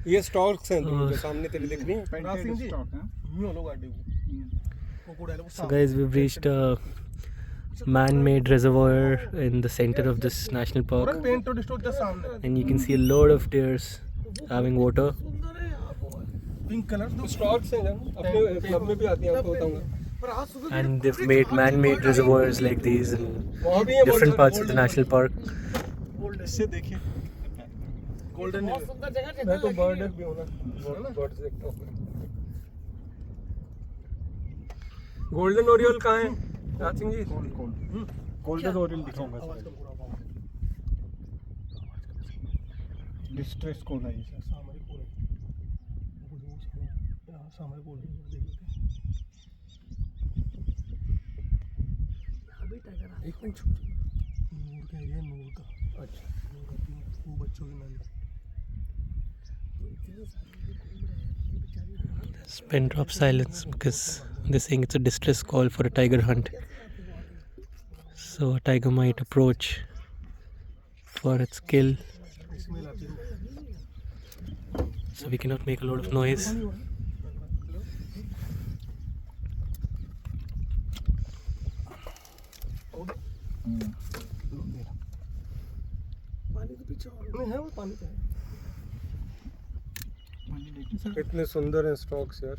ये स्टॉक्स हैं जो सामने तेरे दिख रही हैं। So guys, we've reached a man-made reservoir in the center of this national park, and you can see a lot of deers having water. Stocks हैं जन अपने क्लब में भी आती हैं, आपको बताऊंगा। And they've made man-made reservoirs like these in different parts of the national park. इससे देखिए गोल्डन, मैं तो बर्ड भी हूँ ना, बर्ड देखता हूँ। गोल्डन ओरियल कहाँ है राज सिंह जी? गोल्डन ओरियल दिखाऊंगा सर। डिस्ट्रेस कौन है ये सर? एक मिनट, नूर का एरिया, नूर का। अच्छा, वो बच्चों की नाली। There's pin drop silence because they're saying it's a distress call for a tiger hunt. So a tiger might approach for its kill. So we cannot make a lot of noise. इतने सुंदर हैं stocks यार।